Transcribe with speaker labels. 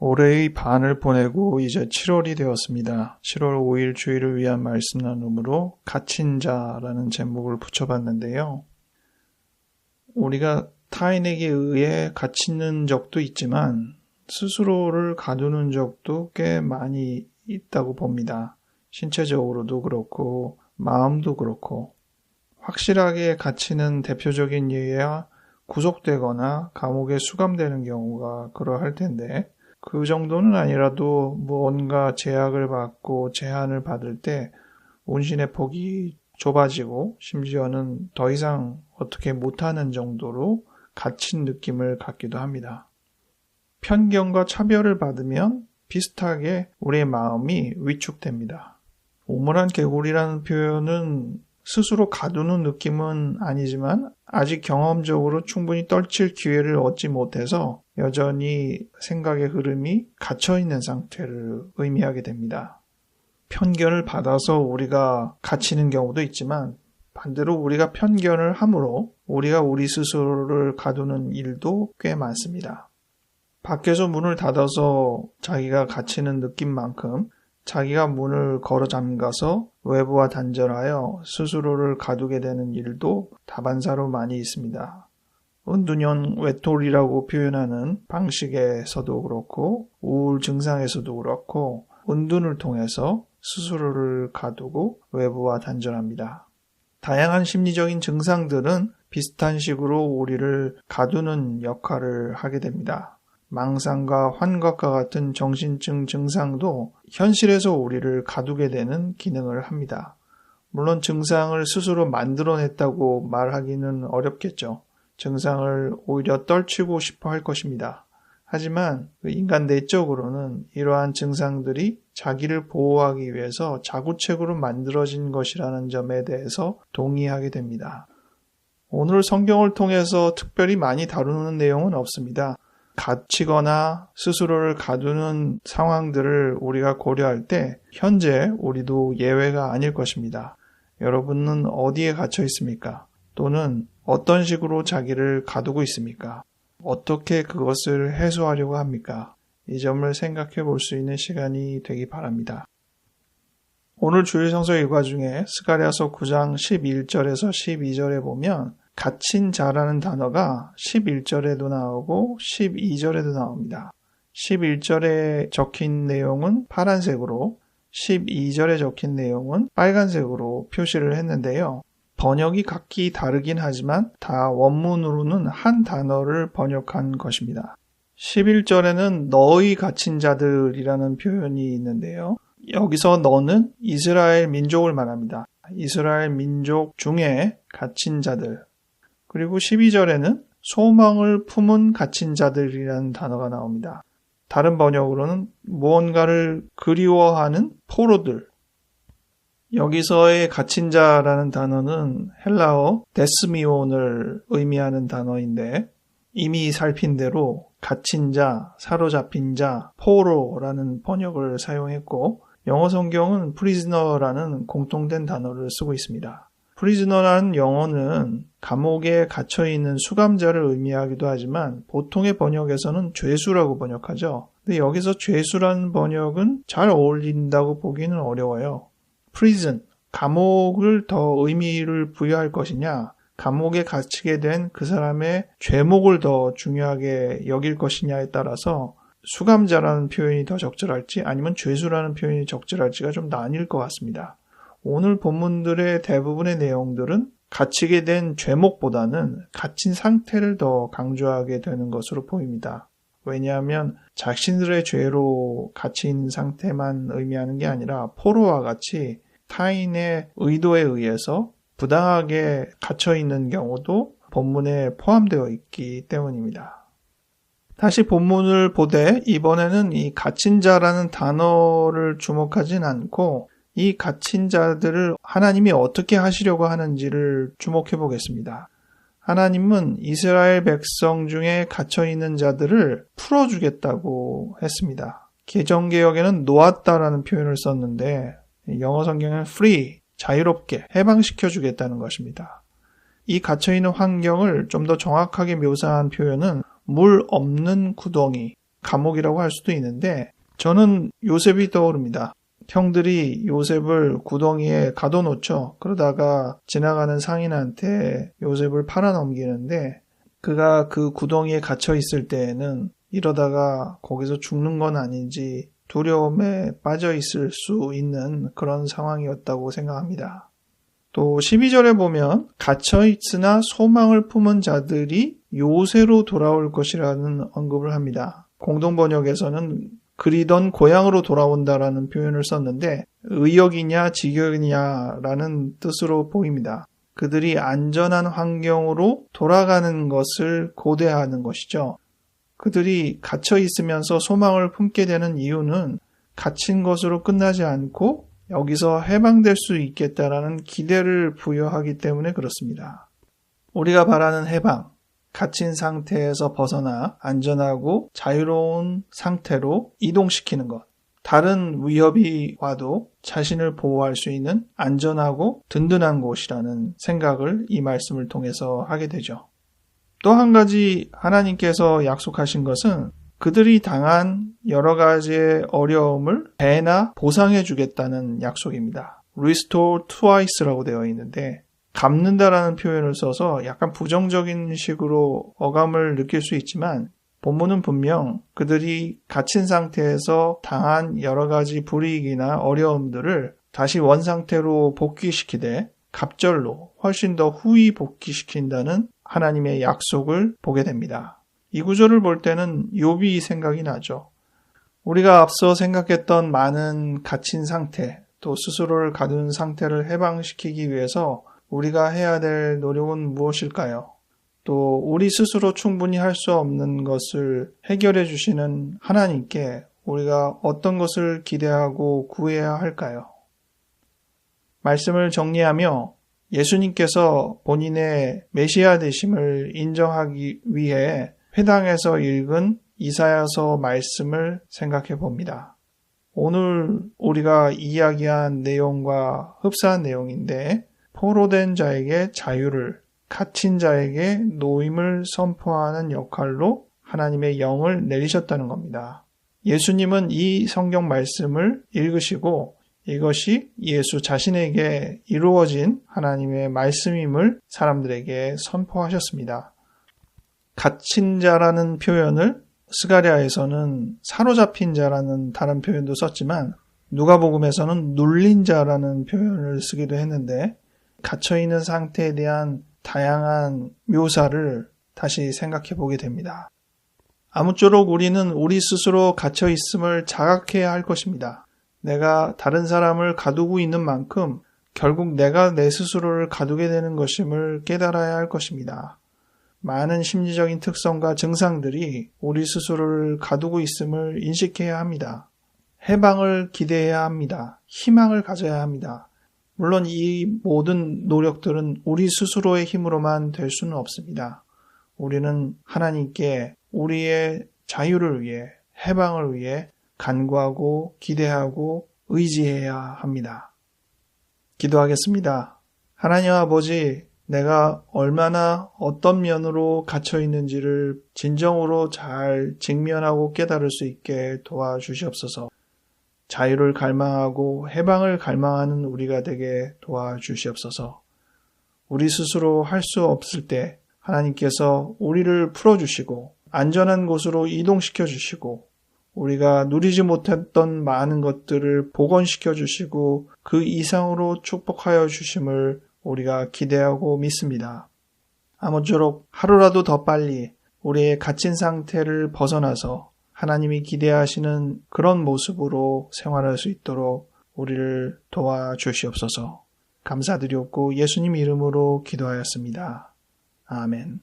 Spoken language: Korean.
Speaker 1: 올해의 반을 보내고 이제 7월이 되었습니다. 7월 5일 주일을 위한 말씀 나눔으로 갇힌 자라는 제목을 붙여봤는데요. 우리가 타인에게 의해 갇히는 적도 있지만 스스로를 가두는 적도 꽤 많이 있다고 봅니다. 신체적으로도 그렇고 마음도 그렇고 확실하게 갇히는 대표적인 예야 구속되거나 감옥에 수감되는 경우가 그러할 텐데 그 정도는 아니라도 뭔가 제약을 받고 제한을 받을 때 운신의 폭이 좁아지고 심지어는 더 이상 어떻게 못하는 정도로 갇힌 느낌을 갖기도 합니다. 편견과 차별을 받으면 비슷하게 우리의 마음이 위축됩니다. 오물한 개구리라는 표현은 스스로 가두는 느낌은 아니지만 아직 경험적으로 충분히 떨칠 기회를 얻지 못해서 여전히 생각의 흐름이 갇혀있는 상태를 의미하게 됩니다. 편견을 받아서 우리가 갇히는 경우도 있지만 반대로 우리가 편견을 함으로 우리가 우리 스스로를 가두는 일도 꽤 많습니다. 밖에서 문을 닫아서 자기가 갇히는 느낌만큼 자기가 문을 걸어 잠가서 외부와 단절하여 스스로를 가두게 되는 일도 다반사로 많이 있습니다. 은둔형 외톨이라고 표현하는 방식에서도 그렇고 우울 증상에서도 그렇고 은둔을 통해서 스스로를 가두고 외부와 단절합니다. 다양한 심리적인 증상들은 비슷한 식으로 우리를 가두는 역할을 하게 됩니다. 망상과 환각과 같은 정신증 증상도 현실에서 우리를 가두게 되는 기능을 합니다. 물론 증상을 스스로 만들어냈다고 말하기는 어렵겠죠. 증상을 오히려 떨치고 싶어 할 것입니다. 하지만 인간 내적으로는 이러한 증상들이 자기를 보호하기 위해서 자구책으로 만들어진 것이라는 점에 대해서 동의하게 됩니다. 오늘 성경을 통해서 특별히 많이 다루는 내용은 없습니다. 갇히거나 스스로를 가두는 상황들을 우리가 고려할 때 현재 우리도 예외가 아닐 것입니다. 여러분은 어디에 갇혀 있습니까? 또는 어떤 식으로 자기를 가두고 있습니까? 어떻게 그것을 해소하려고 합니까? 이 점을 생각해 볼 수 있는 시간이 되기 바랍니다. 오늘 주일 성서 일과 중에 스가랴서 9장 11절에서 12절에 보면 갇힌 자라는 단어가 11절에도 나오고 12절에도 나옵니다. 11절에 적힌 내용은 파란색으로 12절에 적힌 내용은 빨간색으로 표시를 했는데요. 번역이 각기 다르긴 하지만 다 원문으로는 한 단어를 번역한 것입니다. 11절에는 너의 갇힌 자들이라는 표현이 있는데요. 여기서 너는 이스라엘 민족을 말합니다. 이스라엘 민족 중에 갇힌 자들. 그리고 12절에는 소망을 품은 갇힌 자들이라는 단어가 나옵니다. 다른 번역으로는 무언가를 그리워하는 포로들. 여기서의 갇힌 자라는 단어는 헬라어 데스미온을 의미하는 단어인데 이미 살핀 대로 갇힌 자, 사로잡힌 자, 포로라는 번역을 사용했고 영어 성경은 prisoner라는 공통된 단어를 쓰고 있습니다. 프리즈너라는 영어는 감옥에 갇혀있는 수감자를 의미하기도 하지만 보통의 번역에서는 죄수라고 번역하죠. 근데 여기서 죄수라는 번역은 잘 어울린다고 보기는 어려워요. prison, 감옥을 더 의미를 부여할 것이냐, 감옥에 갇히게 된 그 사람의 죄목을 더 중요하게 여길 것이냐에 따라서 수감자라는 표현이 더 적절할지 아니면 죄수라는 표현이 적절할지가 좀 나뉠 것 같습니다. 오늘 본문들의 대부분의 내용들은 갇히게 된 죄목보다는 갇힌 상태를 더 강조하게 되는 것으로 보입니다. 왜냐하면 자신들의 죄로 갇힌 상태만 의미하는 게 아니라 포로와 같이 타인의 의도에 의해서 부당하게 갇혀있는 경우도 본문에 포함되어 있기 때문입니다. 다시 본문을 보되 이번에는 이 갇힌 자라는 단어를 주목하진 않고 이 갇힌 자들을 하나님이 어떻게 하시려고 하는지를 주목해 보겠습니다. 하나님은 이스라엘 백성 중에 갇혀있는 자들을 풀어주겠다고 했습니다. 개정개역에는 놓았다라는 표현을 썼는데 영어 성경은 free, 자유롭게 해방시켜주겠다는 것입니다. 이 갇혀있는 환경을 좀 더 정확하게 묘사한 표현은 물 없는 구덩이, 감옥이라고 할 수도 있는데 저는 요셉이 떠오릅니다. 형들이 요셉을 구덩이에 가둬놓죠. 그러다가 지나가는 상인한테 요셉을 팔아넘기는데 그가 그 구덩이에 갇혀 있을 때에는 이러다가 거기서 죽는 건 아닌지 두려움에 빠져 있을 수 있는 그런 상황이었다고 생각합니다. 또 12절에 보면 갇혀 있으나 소망을 품은 자들이 요새로 돌아올 것이라는 언급을 합니다. 공동번역에서는 그리던 고향으로 돌아온다라는 표현을 썼는데 의역이냐 직역이냐라는 뜻으로 보입니다. 그들이 안전한 환경으로 돌아가는 것을 고대하는 것이죠. 그들이 갇혀 있으면서 소망을 품게 되는 이유는 갇힌 것으로 끝나지 않고 여기서 해방될 수 있겠다라는 기대를 부여하기 때문에 그렇습니다. 우리가 바라는 해방, 갇힌 상태에서 벗어나 안전하고 자유로운 상태로 이동시키는 것. 다른 위협이 와도 자신을 보호할 수 있는 안전하고 든든한 곳이라는 생각을 이 말씀을 통해서 하게 되죠. 또 한 가지 하나님께서 약속하신 것은 그들이 당한 여러 가지의 어려움을 배나 보상해 주겠다는 약속입니다. Restore twice라고 되어 있는데 갚는다라는 표현을 써서 약간 부정적인 식으로 어감을 느낄 수 있지만 본문은 분명 그들이 갇힌 상태에서 당한 여러 가지 불이익이나 어려움들을 다시 원상태로 복귀시키되 갑절로 훨씬 더 후히 복귀시킨다는 하나님의 약속을 보게 됩니다. 이 구절을 볼 때는 욥이 생각이 나죠. 우리가 앞서 생각했던 많은 갇힌 상태, 또 스스로를 가둔 상태를 해방시키기 위해서 우리가 해야 될 노력은 무엇일까요? 또 우리 스스로 충분히 할 수 없는 것을 해결해 주시는 하나님께 우리가 어떤 것을 기대하고 구해야 할까요? 말씀을 정리하며 예수님께서 본인의 메시아 되심을 인정하기 위해 회당에서 읽은 이사야서 말씀을 생각해 봅니다. 오늘 우리가 이야기한 내용과 흡사한 내용인데 포로된 자에게 자유를, 갇힌 자에게 노임을 선포하는 역할로 하나님의 영을 내리셨다는 겁니다. 예수님은 이 성경 말씀을 읽으시고 이것이 예수 자신에게 이루어진 하나님의 말씀임을 사람들에게 선포하셨습니다. 갇힌 자라는 표현을 스가랴에서는 사로잡힌 자라는 다른 표현도 썼지만 누가복음에서는 눌린 자라는 표현을 쓰기도 했는데 갇혀있는 상태에 대한 다양한 묘사를 다시 생각해 보게 됩니다. 아무쪼록 우리는 우리 스스로 갇혀있음을 자각해야 할 것입니다. 내가 다른 사람을 가두고 있는 만큼 결국 내가 내 스스로를 가두게 되는 것임을 깨달아야 할 것입니다. 많은 심리적인 특성과 증상들이 우리 스스로를 가두고 있음을 인식해야 합니다. 해방을 기대해야 합니다. 희망을 가져야 합니다. 물론 이 모든 노력들은 우리 스스로의 힘으로만 될 수는 없습니다. 우리는 하나님께 우리의 자유를 위해, 해방을 위해 간구하고 기대하고 의지해야 합니다. 기도하겠습니다. 하나님 아버지, 내가 얼마나 어떤 면으로 갇혀 있는지를 진정으로 잘 직면하고 깨달을 수 있게 도와주시옵소서. 자유를 갈망하고 해방을 갈망하는 우리가 되게 도와주시옵소서. 우리 스스로 할 수 없을 때 하나님께서 우리를 풀어주시고 안전한 곳으로 이동시켜 주시고 우리가 누리지 못했던 많은 것들을 복원시켜 주시고 그 이상으로 축복하여 주심을 우리가 기대하고 믿습니다. 아무쪼록 하루라도 더 빨리 우리의 갇힌 상태를 벗어나서 하나님이 기대하시는 그런 모습으로 생활할 수 있도록 우리를 도와주시옵소서. 감사드렸고 예수님 이름으로 기도하였습니다. 아멘.